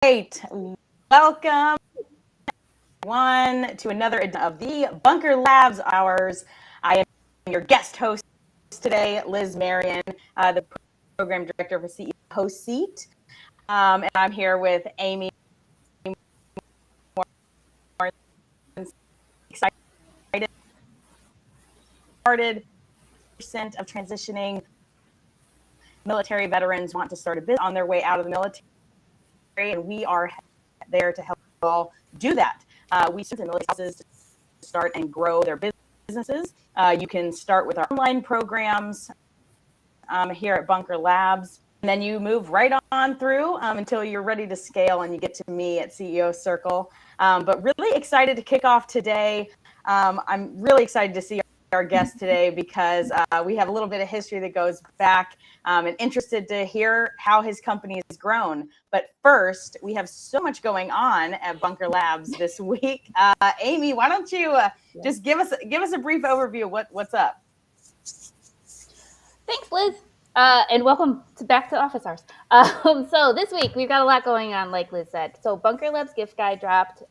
right. Welcome, everyone, to another edition of the Bunker Labs Hours. I am your guest host today, Liz Marion, the program director for CEO Host Seat. And I'm here with Amy. Excited. Started percent of transitioning military veterans want to start a business on their way out of the military, and we are there to help all do that. We send military spouses to start and grow their businesses. You can start with our online programs here at Bunker Labs, and then you move right on through until you're ready to scale and you get to me at CEO Circle. But really excited to kick off today. I'm really excited to see our guest today because we have a little bit of history that goes back and interested to hear how his company has grown. But first, we have so much going on at Bunker Labs this week. Amy, why don't you just give us a brief overview of what's up? Thanks, Liz. And welcome back to Office Hours. So this week, we've got a lot going on, like Liz said. So Bunker Labs gift guide dropped.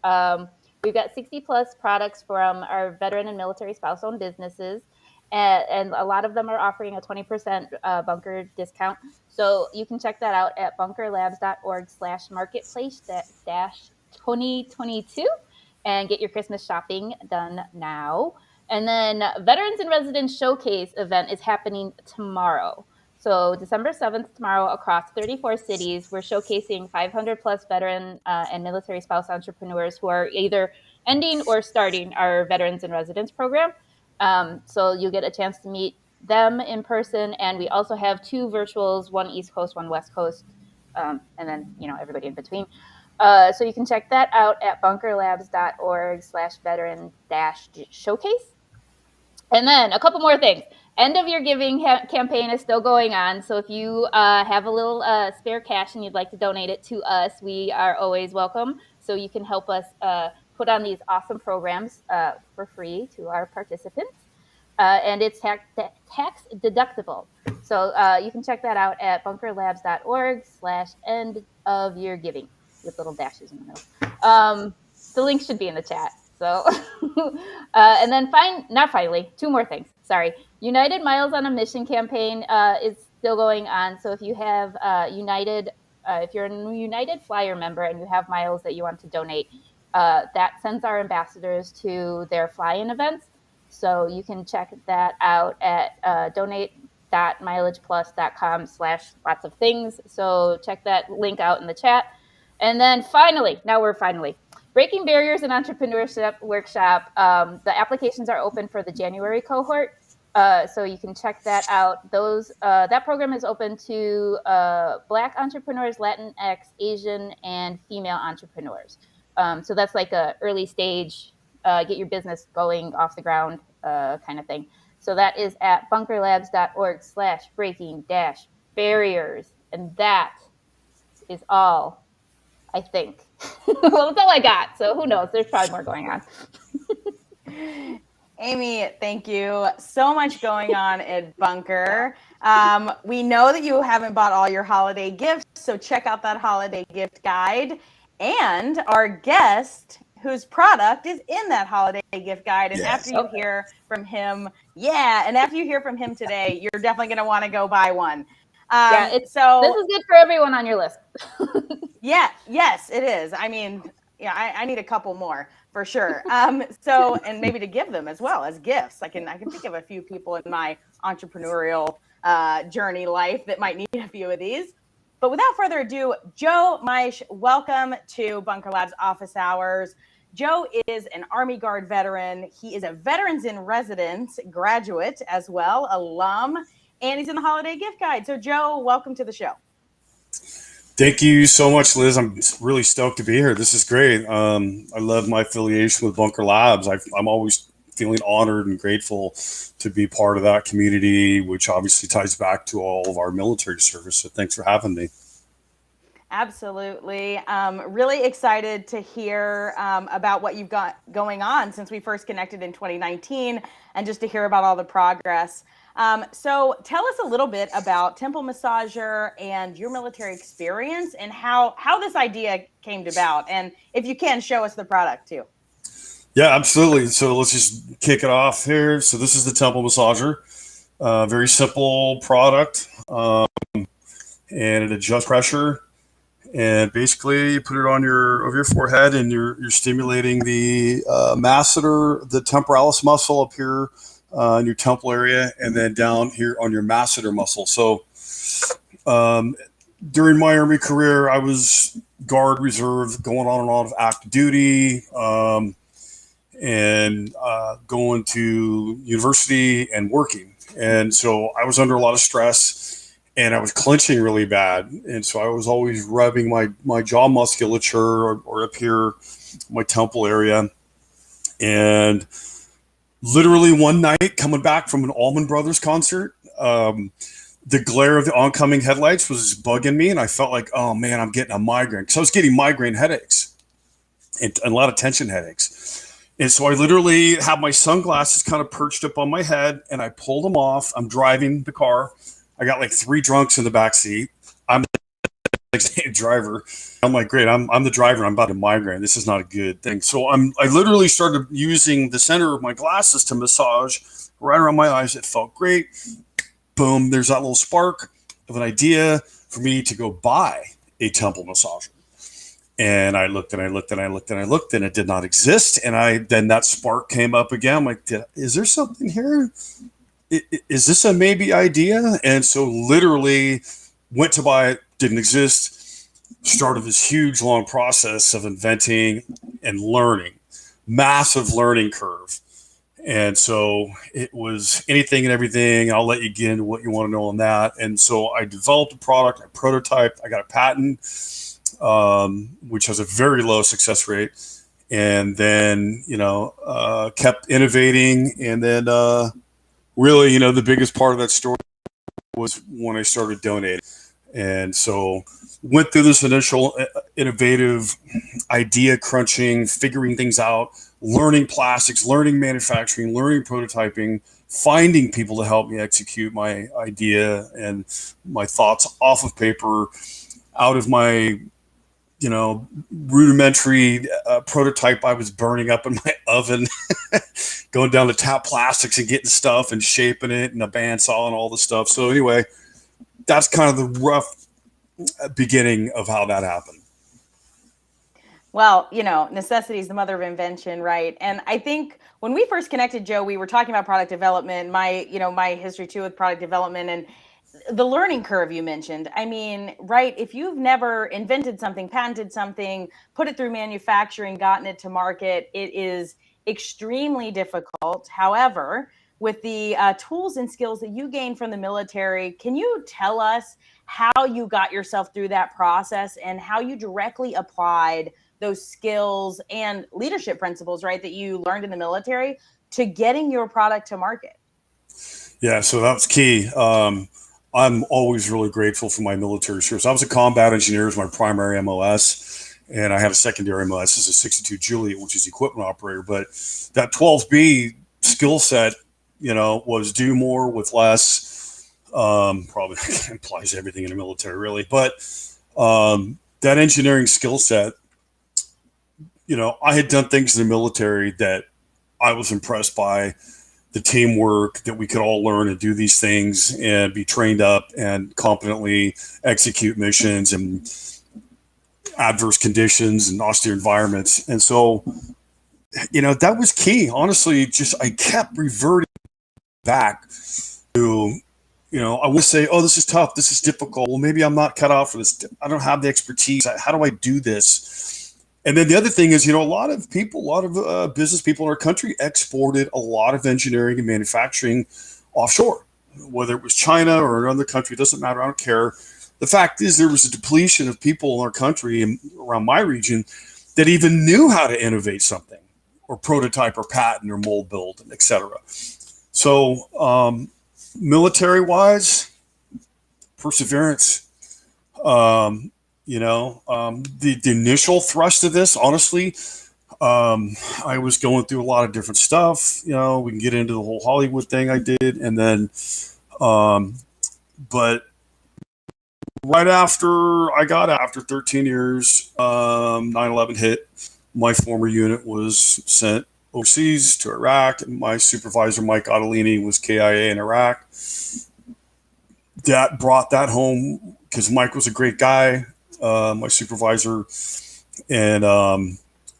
We've got 60 plus products from our veteran and military spouse-owned businesses. And a lot of them are offering a 20% bunker discount. So you can check that out at bunkerlabs.org/marketplace-2022 and get your Christmas shopping done now. And then Veterans in Residence Showcase event is happening tomorrow. So December 7th, tomorrow, across 34 cities, we're showcasing 500 plus veteran and military spouse entrepreneurs who are either ending or starting our Veterans in Residence program. So you get a chance to meet them in person. And we also have 2 virtuals, one East Coast, one West Coast, and then, everybody in between. So you can check that out at bunkerlabs.org/veteran-showcase. And then a couple more things. End of your giving campaign is still going on. So if you have a little spare cash and you'd like to donate it to us, we are always welcome. So you can help us put on these awesome programs for free to our participants. And it's tax deductible. So you can check that out at bunkerlabs.org/end-of-year-giving with little dashes in the middle. The link should be in the chat. So, and then finally, 2 more things. Sorry. United Miles on a Mission campaign is still going on. So if you have United, if you're a United Flyer member and you have miles that you want to donate, that sends our ambassadors to their fly-in events. So you can check that out at donate.mileageplus.com/lots of things. So check that link out in the chat. And then finally, Breaking Barriers in Entrepreneurship Workshop. The applications are open for the January cohort. So you can check that out. That program is open to Black entrepreneurs, Latinx, Asian, and female entrepreneurs. So that's like a early stage, get your business going off the ground kind of thing. So that is at bunkerlabs.org/breaking-barriers. And that is all, I think. Well, that's all I got. So who knows? There's probably more going on. Amy, thank you. So much going on at Bunker. We know that you haven't bought all your holiday gifts, so check out that holiday gift guide. And our guest, whose product is in that holiday gift guide. And after you hear from him, today, you're definitely going to want to go buy one. This is good for everyone on your list. Yes, it is. I mean, I need a couple more for sure. And maybe to give them as well as gifts. I can think of a few people in my entrepreneurial journey life that might need a few of these. But without further ado, Joe Meisch, welcome to Bunker Labs Office Hours. Joe is an Army Guard veteran. He is a Veterans in Residence graduate as well, alum, and he's in the holiday gift guide. So Joe, welcome to the show. Thank you so much, Liz. I'm really stoked to be here. This is great. I love my affiliation with Bunker Labs. I'm always feeling honored and grateful to be part of that community, which obviously ties back to all of our military service. So thanks for having me. Absolutely. Really excited to hear about what you've got going on since we first connected in 2019 and just to hear about all the progress. So tell us a little bit about Temple Massager and your military experience and how this idea came about. And if you can, show us the product too. Yeah, absolutely. So let's just kick it off here. So this is the Temple Massager, very simple product, and it adjusts pressure. And basically, you put it on over your forehead, and you're stimulating the masseter, the temporalis muscle up here in your temple area, and then down here on your masseter muscle. So during my Army career, I was Guard Reserve, going on and on of active duty, and going to university and working. And so I was under a lot of stress, and I was clenching really bad. And so I was always rubbing my jaw musculature or up here, my temple area. And literally one night coming back from an Allman Brothers concert, the glare of the oncoming headlights was bugging me. And I felt like, oh man, I'm getting a migraine. Because I was getting migraine headaches and a lot of tension headaches. And so I literally had my sunglasses kind of perched up on my head, and I pulled them off. I'm driving the car. I got like 3 drunks in the back seat. I'm the driver. I'm like, great. I'm the driver. I'm about to migraine. This is not a good thing. So I literally started using the center of my glasses to massage right around my eyes. It felt great. Boom. There's that little spark of an idea for me to go buy a temple massager. And I looked and I looked and I looked and I looked, and it did not exist. And then that spark came up again. I'm like, is there something here? Is this a maybe idea? And so literally went to buy it, didn't exist, started this huge long process of inventing and learning, massive learning curve. And so it was anything and everything. I'll let you get into what you want to know on that. And so I developed a product, I prototyped, I got a patent, which has a very low success rate. And then, kept innovating. And then really, the biggest part of that story was when I started donating. And so went through this initial innovative idea crunching, figuring things out, learning plastics, learning manufacturing, learning prototyping, finding people to help me execute my idea and my thoughts off of paper, out of my rudimentary prototype I was burning up in my oven, going down to tap plastics and getting stuff and shaping it and a bandsaw and all the stuff. So anyway, that's kind of the rough beginning of how that happened. Well, necessity is the mother of invention, right? And I think when we first connected, Joe, we were talking about product development, my history too with product development and the learning curve you mentioned. I mean, right, if you've never invented something, patented something, put it through manufacturing, gotten it to market, it is extremely difficult. However, with the tools and skills that you gained from the military, can you tell us how you got yourself through that process and how you directly applied those skills and leadership principles, right, that you learned in the military to getting your product to market? Yeah, so that's key. I'm always really grateful for my military service. I was a combat engineer as my primary MOS, and I had a secondary MOS as a 62 Juliet, which is equipment operator. But that 12B skill set, was do more with less. Probably implies everything in the military, really. But that engineering skill set, I had done things in the military that I was impressed by. The teamwork that we could all learn and do these things and be trained up and competently execute missions in adverse conditions and austere environments. And so, that was key. Honestly, I kept reverting back to, I would say, oh, this is tough. This is difficult. Well, maybe I'm not cut out for this. I don't have the expertise. How do I do this? And then the other thing is, a lot of people, business people in our country exported a lot of engineering and manufacturing offshore, whether it was China or another country, it doesn't matter. I don't care. The fact is there was a depletion of people in our country and around my region that even knew how to innovate something or prototype or patent or mold build, et cetera. So military wise, perseverance, the initial thrust of this, honestly, I was going through a lot of different stuff. We can get into the whole Hollywood thing I did, and then, um, but right after I got after 13 years, 9/11 hit. My former unit was sent overseas to Iraq, and my supervisor Mike Ottolini was KIA in Iraq. That brought that home because Mike was a great guy, my supervisor, and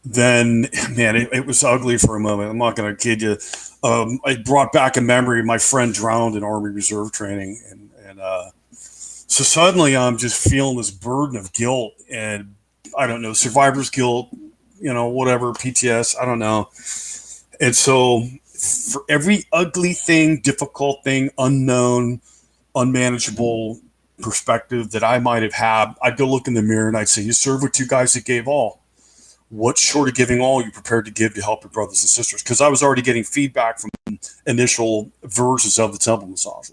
then man, it was ugly for a moment. I'm not going to kid you. It brought back a memory. My friend drowned in Army Reserve training, and so suddenly I'm just feeling this burden of guilt, and I don't know, survivor's guilt, whatever, PTS, I don't know. And so for every ugly thing, difficult thing, unknown, unmanageable perspective that I might have had, I'd go look in the mirror and I'd say, you serve with two guys that gave all. What short of giving all are you prepared to give to help your brothers and sisters? Because I was already getting feedback from initial versions of the temple massager.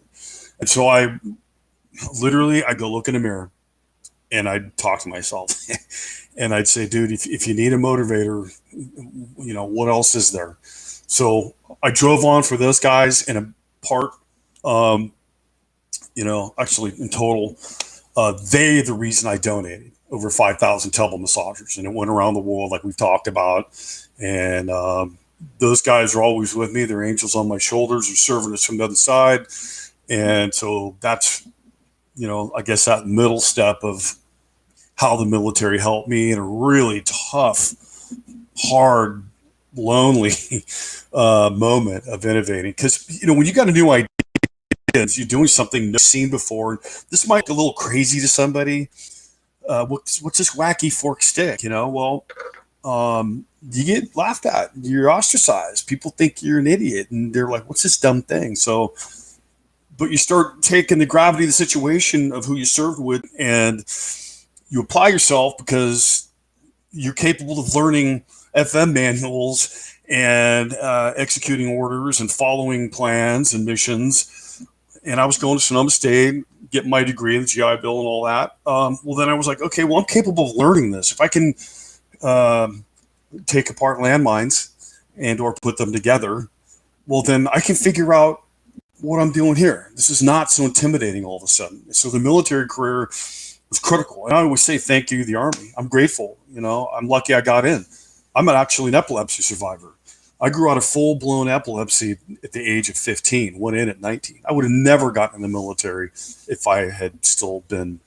And so I go look in the mirror and I'd talk to myself and I'd say, dude, if you need a motivator, what else is there? So I drove on for those guys, and a part, actually in total, they the reason I donated over 5,000 temple massagers, and it went around the world like we've talked about. And those guys are always with me. They're angels on my shoulders. They're serving us from the other side. And so that's, I guess that middle step of how the military helped me in a really tough, hard, lonely moment of innovating. Because, when you got a new idea, you're doing something never seen before. This might be a little crazy to somebody. What's this wacky fork stick? You get laughed at. You're ostracized. People think you're an idiot, and they're like, "What's this dumb thing?" So, but you start taking the gravity of the situation of who you served with, and you apply yourself because you're capable of learning FM manuals and executing orders and following plans and missions. And I was going to Sonoma State, getting my degree in the GI Bill and all that. Well, then I was like, okay, well, I'm capable of learning this. If I can take apart landmines and or put them together, well, then I can figure out what I'm doing here. This is not so intimidating all of a sudden. So the military career was critical. And I always say thank you to the Army. I'm grateful. I'm lucky I got in. I'm actually an epilepsy survivor. I grew out of full-blown epilepsy at the age of 15, went in at 19. I would have never gotten in the military if I had still been,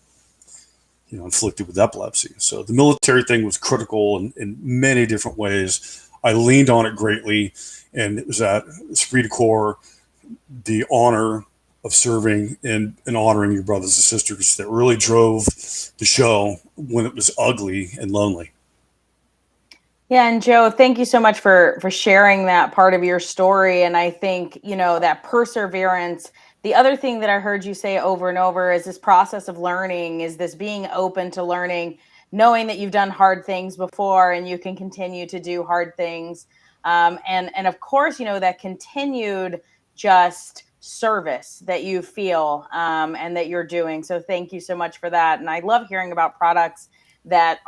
inflicted with epilepsy. So the military thing was critical in many different ways. I leaned on it greatly, and it was at Esprit de Corps, the honor of serving and honoring your brothers and sisters that really drove the show when it was ugly and lonely. Yeah, and Joe, thank you so much for sharing that part of your story. And I think, that perseverance. The other thing that I heard you say over and over is this process of learning, is this being open to learning, knowing that you've done hard things before and you can continue to do hard things. And of course, that continued just service that you feel and that you're doing. So thank you so much for that. And I love hearing about products that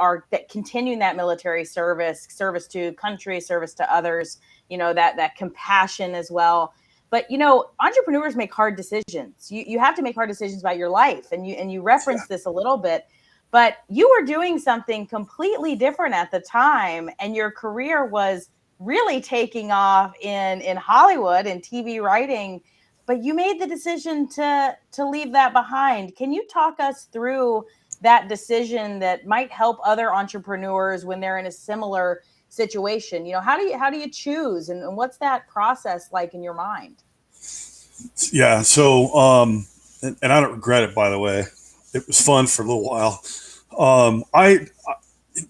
continuing that military service to country, service to others, that compassion as well. But entrepreneurs make hard decisions. You have to make hard decisions about your life, and you referenced this a little bit, but you were doing something completely different at the time, and your career was really taking off in Hollywood and TV writing. But you made the decision to leave that behind. Can you talk us through that decision that might help other entrepreneurs when they're in a similar situation? How do you choose, and what's that process like in your mind? Yeah. So, and I don't regret it, by the way. It was fun for a little while. I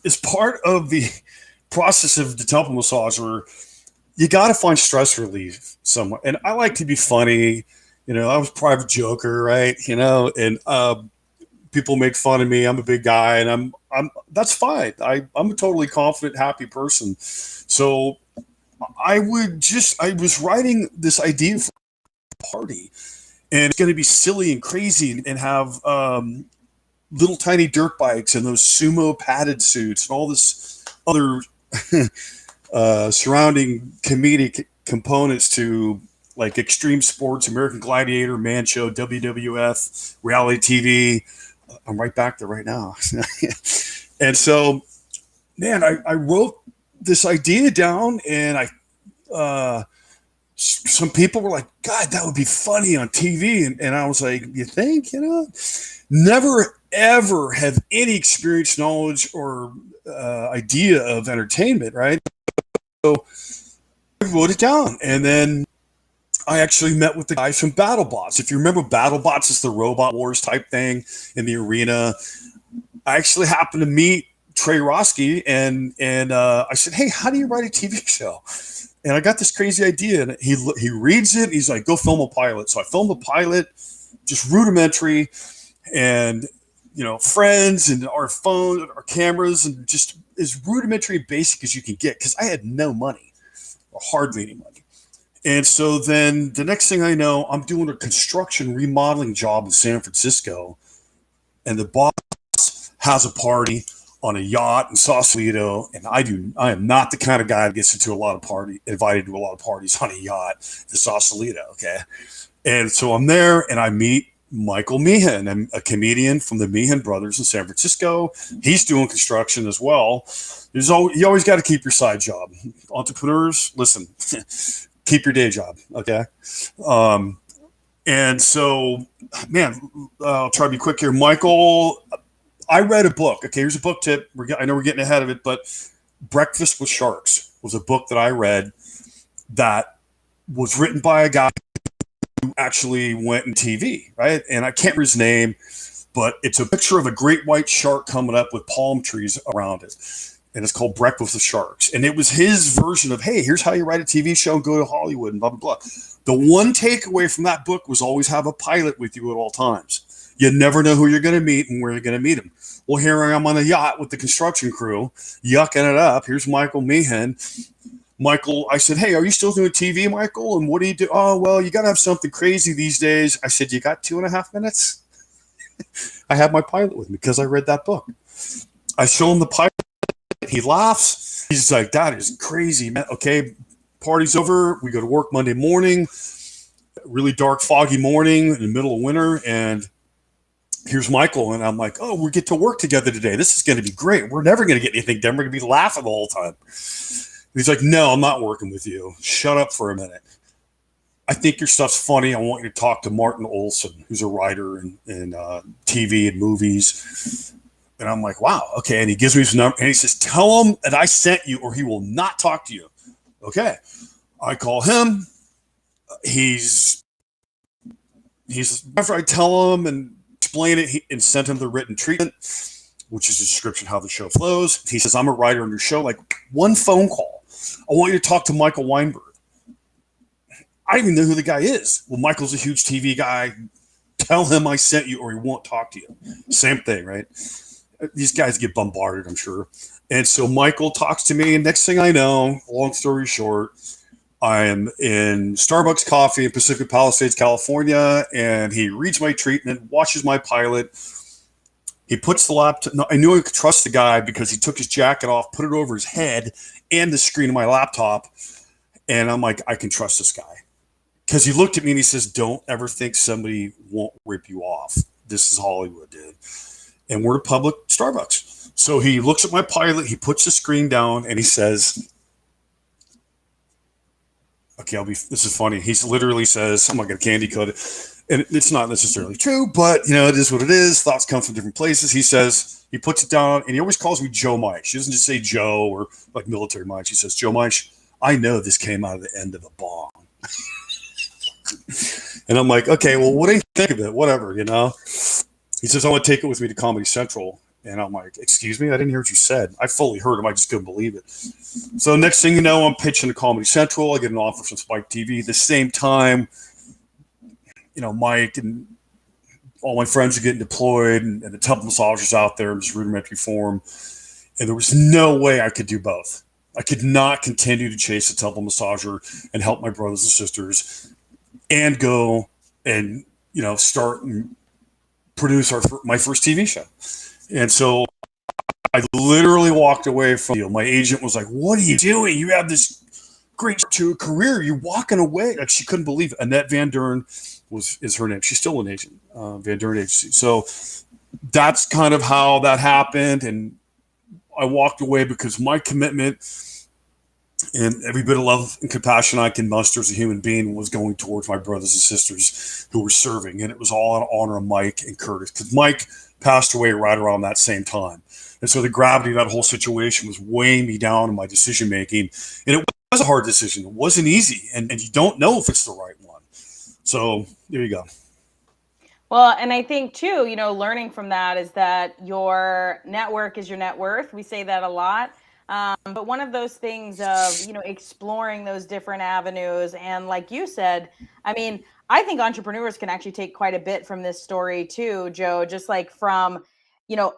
as part of the process of the temple massager, you got to find stress relief somewhere. And I like to be funny. I was a private joker, right? And people make fun of me. I'm a big guy, and I'm that's fine. I'm a totally confident, happy person. So I was writing this idea for a party, and it's going to be silly and crazy and have little tiny dirt bikes and those sumo padded suits and all this other surrounding comedic components to like extreme sports, American Gladiator, Man Show, WWF, reality TV. I'm right back there right now. And so, man, I wrote this idea down, and some people were like, God, that would be funny on TV. And I was like, you think, never, ever have any experience, knowledge, or idea of entertainment, right? So I wrote it down. And then I actually met with the guys from BattleBots. If you remember, BattleBots is the Robot Wars type thing in the arena. I actually happened to meet Trey Roski, and I said, hey, how do you write a TV show? And I got this crazy idea, and he reads it. He's like, go film a pilot. So I filmed a pilot, just rudimentary, and friends and our phone, our cameras, and just as rudimentary basic as you can get, because I had no money, or hardly any money. And so then the next thing I know, I'm doing a construction remodeling job in San Francisco, and the boss has a party on a yacht in Sausalito, and I am not the kind of guy that gets invited to a lot of parties on a yacht in Sausalito. Okay. And so I'm there, and I meet Michael Meehan, I'm a comedian from the Meehan brothers in San Francisco. He's doing construction as well. You always got to keep your side job. Entrepreneurs, listen, keep your day job. Okay. And so, man, I'll try to be quick here. Michael, I read a book. Okay, here's a book tip. I know we're getting ahead of it, but Breakfast with Sharks was a book that I read that was written by a guy who actually went in TV, right? And I can't remember his name, but it's a picture of a great white shark coming up with palm trees around it. And it's called Breakfast with Sharks. And it was his version of, hey, here's how you write a TV show and go to Hollywood and blah, blah, blah. The one takeaway from that book was always have a pilot with you at all times. You never know who you're going to meet and where you're going to meet him. Well, here I am on a yacht with the construction crew, yucking it up. Here's Michael Meehan. Michael, I said, hey, are you still doing TV, Michael? And what do you do? Oh, well, you got to have something crazy these days. I said, you got 2.5 minutes? I have my pilot with me because I read that book. I show him the pilot. He laughs. He's like, that is crazy, man. Okay, party's over. We go to work Monday morning. Really dark, foggy morning in the middle of winter. And here's Michael, and I'm like, oh, we get to work together today. This is going to be great. We're never going to get anything done. We're going to be laughing the whole time. And he's like, no, I'm not working with you. Shut up for a minute. I think your stuff's funny. I want you to talk to Martin Olson, who's a writer in TV and movies. And I'm like, wow, okay. And he gives me his number, and he says, tell him that I sent you or he will not talk to you. Okay. I call him. He's after I tell him and explain it and sent him the written treatment, which is a description of how the show flows. He says, I'm a writer on your show. Like, one phone call. I want you to talk to Michael Weinberg. I don't even know who the guy is. Well, Michael's a huge TV guy. Tell him I sent you or he won't talk to you. Same thing, right? These guys get bombarded, I'm sure. And so Michael talks to me, and next thing I know, long story short, I am in Starbucks coffee in Pacific Palisades, California, and he reads my treatment, watches my pilot. He puts the laptop. No, I knew I could trust the guy because he took his jacket off, put it over his head and the screen of my laptop. And I'm like, I can trust this guy. Because he looked at me and he says, don't ever think somebody won't rip you off. This is Hollywood, dude. And we're a public Starbucks. So he looks at my pilot, he puts the screen down, and he says, okay, this is funny. He literally says, I'm not going to candy coat it. And it's not necessarily true, but it is what it is. Thoughts come from different places. He says, he puts it down, and he always calls me Joe Mike. She doesn't just say Joe or like military Mike. She says, Joe Mike, I know this came out of the end of a bomb. And I'm like, okay, well, what do you think of it? Whatever, He says, I want to take it with me to Comedy Central. And I'm like, excuse me? I didn't hear what you said. I fully heard him. I just couldn't believe it. So next thing you know, I'm pitching to Comedy Central. I get an offer from Spike TV. At the same time, Mike and all my friends are getting deployed, and the temple massagers out there in this rudimentary form. And there was no way I could do both. I could not continue to chase a temple massager and help my brothers and sisters and go and, start and produce my first TV show. And so I literally walked away from you. My agent was like, "What are you doing? You have this great to a career. You're walking away." Like, she couldn't believe it. Annette Van Dern is her name. She's still an agent, Van Dern Agency. So that's kind of how that happened, and I walked away because my commitment and every bit of love and compassion I can muster as a human being was going towards my brothers and sisters who were serving. And it was all in honor of Mike and Curtis, because Mike passed away right around that same time. And so the gravity of that whole situation was weighing me down in my decision making. And it was a hard decision. It wasn't easy. And you don't know if it's the right one. So there you go. Well, and I think too, learning from that is that your network is your net worth. We say that a lot. But one of those things of, exploring those different avenues. And like you said, I mean, I think entrepreneurs can actually take quite a bit from this story too, Joe, just like from,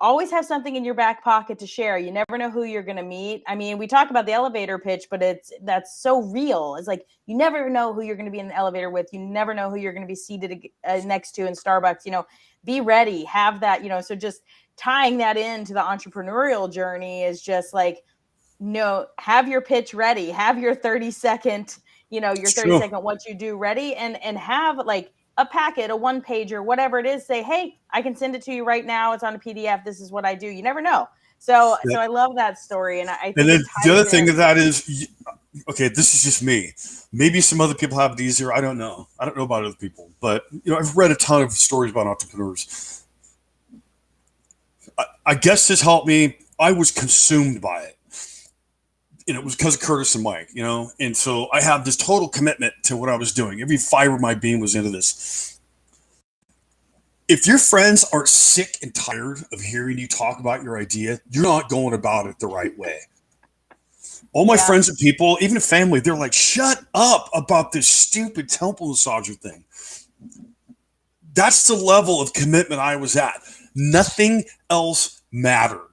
always have something in your back pocket to share. You never know who you're going to meet. I mean, we talk about the elevator pitch, but that's so real. It's like, you never know who you're going to be in the elevator with. You never know who you're going to be seated next to in Starbucks. Be ready, have that, so just tying that into the entrepreneurial journey is just like, have your pitch ready, have your 30-second, your 30-second what you do ready, and have like a packet, a one pager, whatever it is, say, hey, I can send it to you right now. It's on a PDF. This is what I do. You never know. So I love that story. And I think and then the other thing of that is, okay, this is just me. Maybe some other people have it easier. I don't know. I don't know about other people, but I've read a ton of stories about entrepreneurs. I guess this helped me. I was consumed by it. And it was because of Curtis and Mike, and so I have this total commitment to what I was doing. Every fiber of my being was into this. If your friends aren't sick and tired of hearing you talk about your idea, you're not going about it the right way. All my friends and people, even family, they're like, shut up about this stupid temple massager thing. That's the level of commitment I was at. Nothing else mattered.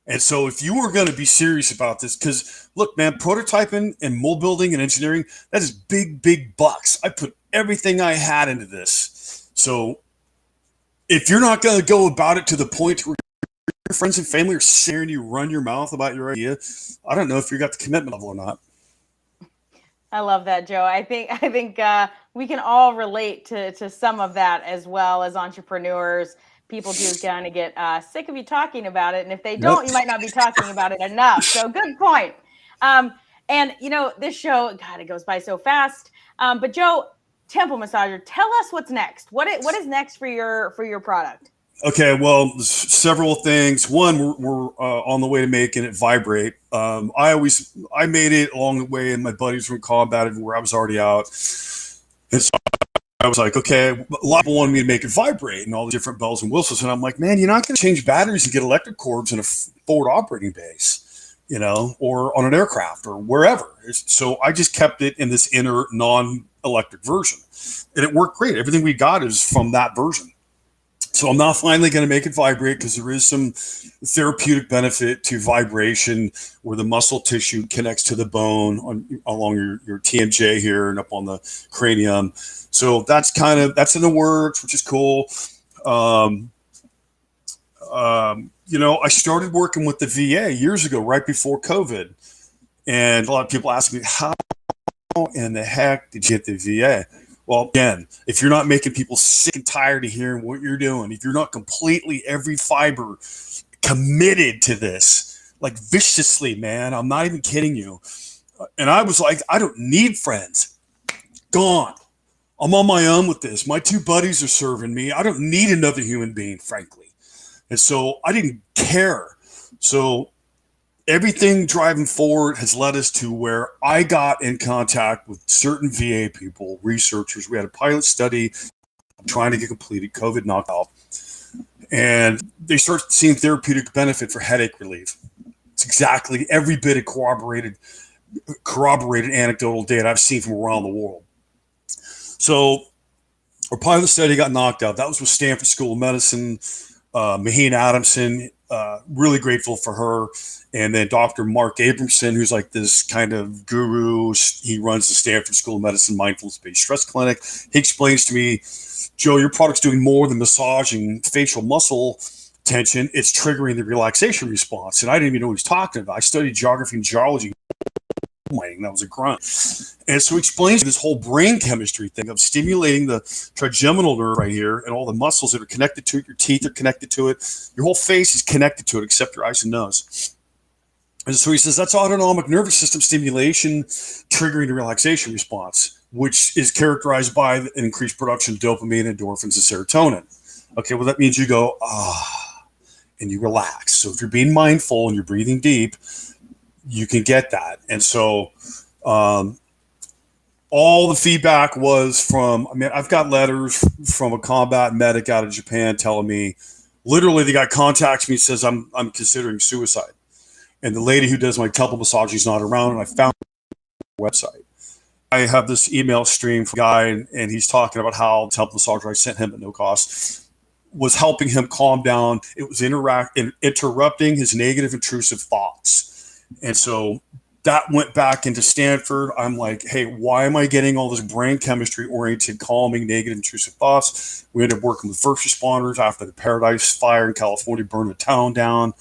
And so if you were going to be serious about this, because look, man, prototyping and mold building and engineering, that is big, big bucks. I put everything I had into this. So if you're not going to go about it to the point where your friends and family are hearing you run your mouth about your idea, I don't know if you got the commitment level or not. I love that, Joe. I think we can all relate to some of that as well as entrepreneurs. People do kind of get sick of you talking about it. And if they don't, you might not be talking about it enough. So good point. And, this show, God, it goes by so fast. But Joe, temple massager, tell us what's next. What is next for your product? Okay, well, several things. One, we're on the way to making it vibrate. I made it along the way, and my buddies were in combat where I was already out. And so I was like, okay, a lot of people wanted me to make it vibrate and all the different bells and whistles. And I'm like, man, you're not going to change batteries and get electric cords in a forward operating base, or on an aircraft or wherever. So I just kept it in this inner non-electric version. And it worked great. Everything we got is from that version. So I'm now finally going to make it vibrate because there is some therapeutic benefit to vibration where the muscle tissue connects to the bone along your TMJ here and up on the cranium. So that's in the works, which is cool. I started working with the VA years ago, right before COVID. And a lot of people ask me, how in the heck did you get the VA? Well, again, if you're not making people sick and tired of hearing what you're doing, if you're not completely every fiber committed to this, like viciously, man, I'm not even kidding you. And I was like, I don't need friends. Gone. I'm on my own with this. My two buddies are serving me. I don't need another human being, frankly. And so I didn't care. So everything driving forward has led us to where I got in contact with certain VA people, researchers. We had a pilot study trying to get completed, COVID knocked out. And they start seeing therapeutic benefit for headache relief. It's exactly every bit of corroborated anecdotal data I've seen from around the world. So our pilot study got knocked out. That was with Stanford School of Medicine, Maheen Adamson, really grateful for her. And then Dr. Mark Abramson, who's like this kind of guru. He runs the Stanford School of Medicine Mindfulness-Based Stress Clinic. He explains to me, Joe, your product's doing more than massaging facial muscle attention, it's triggering the relaxation response. And I didn't even know what he was talking about. I studied geography and geology. That was a grunt. And so he explains this whole brain chemistry thing of stimulating the trigeminal nerve right here and all the muscles that are connected to it. Your teeth are connected to it. Your whole face is connected to it except your eyes and nose. And so he says that's autonomic nervous system stimulation triggering the relaxation response, which is characterized by an increased production of dopamine, endorphins, and serotonin. Okay, well, that means you go, and you relax. So if you're being mindful and you're breathing deep, you can get that. And so all the feedback was from, I mean, I've got letters from a combat medic out of Japan telling me, literally the guy contacts me and says, I'm considering suicide. And the lady who does my temple massage is not around, and I found her website. I have this email stream from a guy, and he's talking about how the temple massager I sent him at no cost was helping him calm down. It was interrupting his negative, intrusive thoughts. And so that went back into Stanford. I'm like, hey, why am I getting all this brain chemistry oriented, calming, negative, intrusive thoughts? We ended up working with first responders after the Paradise Fire in California burned the town down.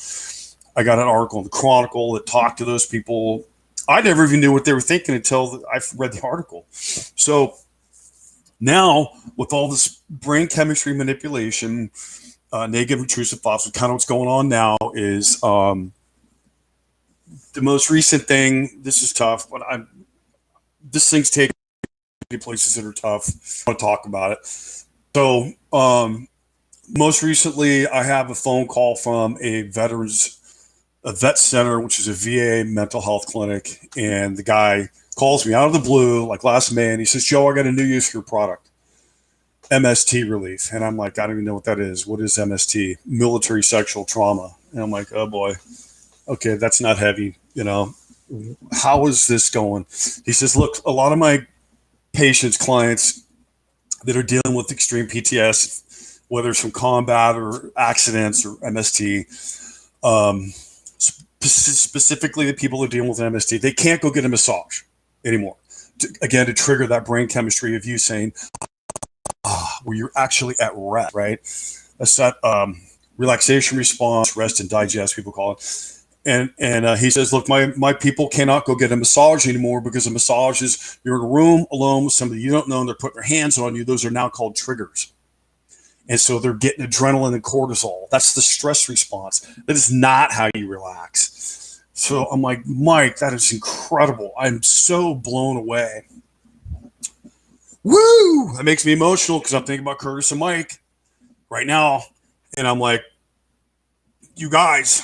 I got an article in the Chronicle that talked to those people. I never even knew what they were thinking until I read the article. So now, with all this brain chemistry manipulation, negative, intrusive thoughts, kind of what's going on now is the most recent thing. This is tough, but this thing's taking me places that are tough. I want to talk about it. So, most recently, I have a phone call from a vet center, which is a VA mental health clinic, and the guy calls me out of the blue, like last May, and he says, "Joe, I got a new use for your product, MST relief." And I'm like, I don't even know what that is. What is MST? Military sexual trauma. And I'm like, oh boy, okay, that's not heavy. How is this going? He says, look, a lot of my patients, clients that are dealing with extreme PTS, whether it's from combat or accidents or MST, specifically the people who are dealing with MST, they can't go get a massage anymore. To trigger that brain chemistry of you saying, where you're actually at rest, right? That's that relaxation response, rest and digest, people call it. And he says, look, my people cannot go get a massage anymore because a massage is you're in a room alone with somebody you don't know and they're putting their hands on you. Those are now called triggers. And so they're getting adrenaline and cortisol. That's the stress response. That is not how you relax. So I'm like, Mike, that is incredible. I'm so blown away. Woo! That makes me emotional because I'm thinking about Curtis and Mike right now. And I'm like, you guys,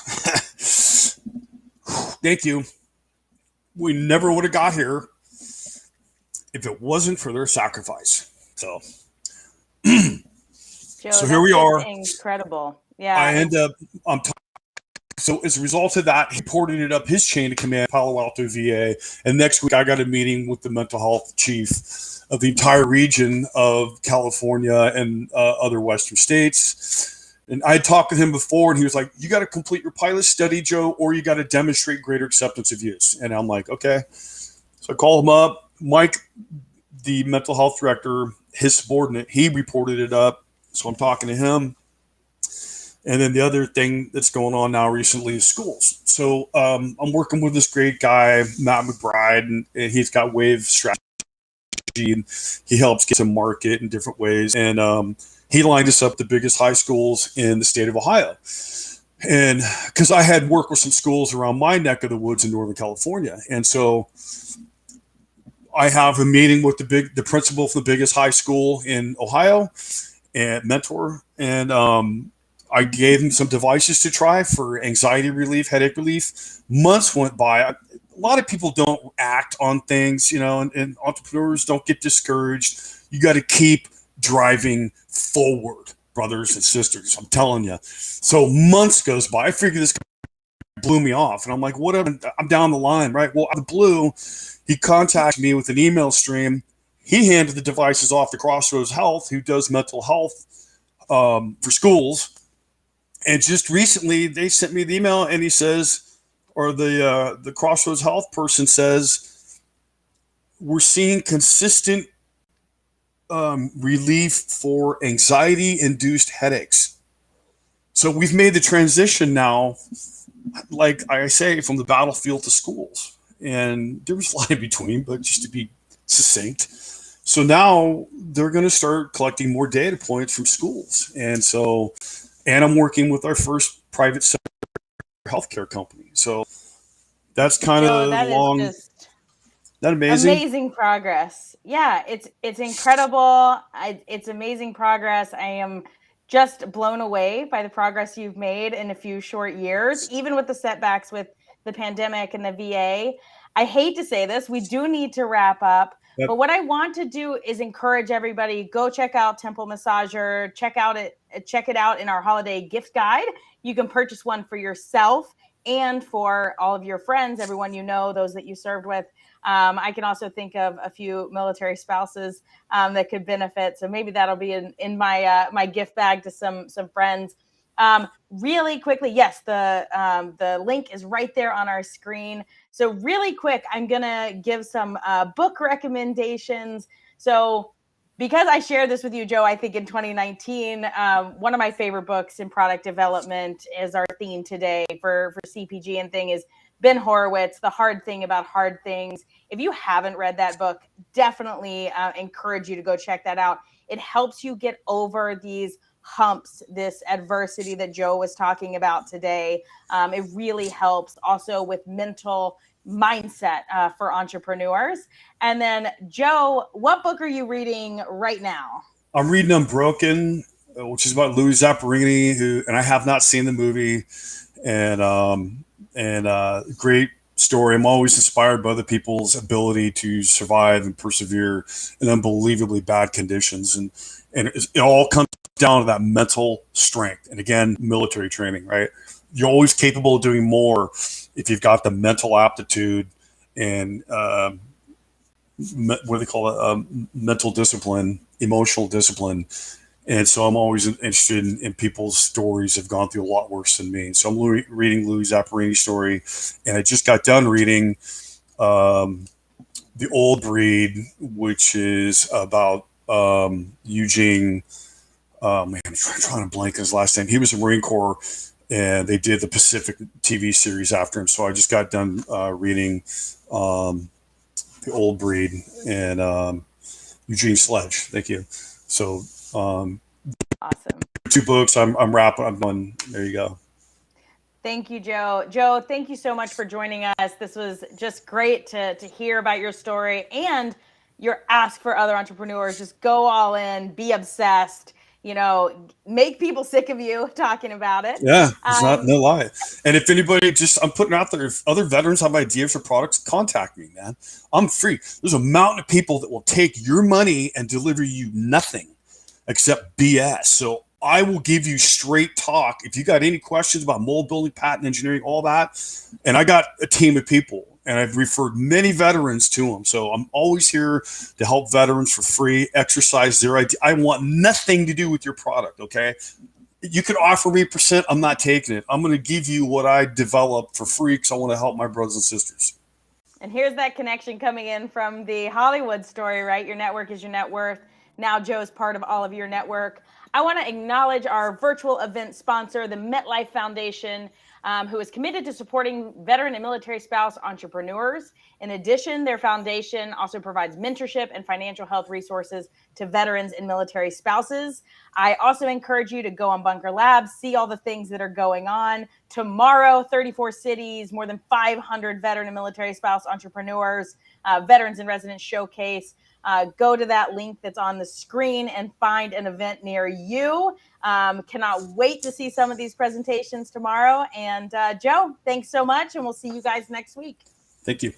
thank you. We never would have got here if it wasn't for their sacrifice. So, Joe, so here we are. Incredible. Yeah. I end up, so as a result of that, he reported it up his chain of command, Palo Alto VA. And next week, I got a meeting with the mental health chief of the entire region of California and other Western states. And I had talked with him before, and he was like, you got to complete your pilot study, Joe, or you got to demonstrate greater acceptance of use. And I'm like, okay. So I call him up. Mike, the mental health director, his subordinate, he reported it up. So I'm talking to him. And then the other thing that's going on now recently is schools. So I'm working with this great guy, Matt McBride, and he's got Wave Strategy, and he helps get to market in different ways. And he lined us up the biggest high schools in the state of Ohio. And because I had worked with some schools around my neck of the woods in Northern California. And so I have a meeting with the principal for the biggest high school in Ohio and mentor. And I gave him some devices to try for anxiety relief, headache relief. Months went by. A lot of people don't act on things, and entrepreneurs don't get discouraged. You got to keep driving forward, brothers and sisters. I'm telling you. So months goes by. I figure this blew me off, and I'm like, whatever. I'm down the line, right? Well, out of the blue, he contacted me with an email stream. He handed the devices off to Crossroads Health, who does mental health for schools. And just recently, they sent me the email, and he says, or the Crossroads Health person says, we're seeing consistent relief for anxiety-induced headaches. So we've made the transition now, like I say, from the battlefield to schools. And there was a lot in between, but just to be succinct. So now they're going to start collecting more data points from schools. And I'm working with our first private sector healthcare company. So that's kind Joe, of that long. is just That amazing? amazing progress. Yeah, it's incredible. It's amazing progress. I am just blown away by the progress you've made in a few short years, even with the setbacks with the pandemic and the VA. I hate to say this, we do need to wrap up. Yep. But what I want to do is encourage everybody, go check out Temple Massager, check it out in our holiday gift guide. You can purchase one for yourself and for all of your friends, everyone you know, those that you served with. I can also think of a few military spouses that could benefit. So maybe that'll be in my my gift bag to some friends. Really quickly, yes, the link is right there on our screen. So really quick, I'm gonna give some book recommendations. So because I shared this with you, Joe, I think in 2019, one of my favorite books in product development is our theme today for CPG and thing is Ben Horowitz, The Hard Thing About Hard Things. If you haven't read that book, definitely encourage you to go check that out. It helps you get over these humps, this adversity that Joe was talking about today. It really helps also with mental mindset for entrepreneurs. And then, Joe, what book are you reading right now? I'm reading Unbroken, which is about Louis Zapparini, and I have not seen the movie, and great story. I'm always inspired by other people's ability to survive and persevere in unbelievably bad conditions, and it all comes down to that mental strength. And again, military training, right? You're always capable of doing more if you've got the mental aptitude and what do they call it? Mental discipline, emotional discipline. And so I'm always interested in people's stories have gone through a lot worse than me. So I'm reading Louis Zapparini's story, and I just got done reading The Old Breed, which is about Eugene. Man, I'm trying to blank his last name. He was in the Marine Corps, and they did the Pacific TV series after him. So I just got done reading The Old Breed and Eugene Sledge. Thank you. So awesome. 2 books. I'm wrapping. I'm done. There you go. Thank you, Joe. Joe, thank you so much for joining us. This was just great to hear about your story and your ask for other entrepreneurs. Just go all in, be obsessed, make people sick of you talking about it. Yeah, it's no lie. And if anybody I'm putting out there, if other veterans have ideas for products, contact me, man. I'm free. There's a mountain of people that will take your money and deliver you nothing except BS. So I will give you straight talk. If you got any questions about mold building, patent engineering, all that, and I got a team of people, and I've referred many veterans to them. So I'm always here to help veterans for free, exercise their idea. I want nothing to do with your product, okay? You could offer me %. I'm not taking it. I'm going to give you what I developed for free because I want to help my brothers and sisters. And here's that connection coming in from the Hollywood story, right? Your network is your net worth. Now Joe's part of all of your network. I want to acknowledge our virtual event sponsor, the MetLife Foundation, who is committed to supporting veteran and military spouse entrepreneurs. In addition, their foundation also provides mentorship and financial health resources to veterans and military spouses. I also encourage you to go on Bunker Labs, see all the things that are going on. Tomorrow, 34 cities, more than 500 veteran and military spouse entrepreneurs, Veterans in Residence Showcase. Go to that link that's on the screen and find an event near you. Cannot wait to see some of these presentations tomorrow. And Joe, thanks so much, and we'll see you guys next week. Thank you.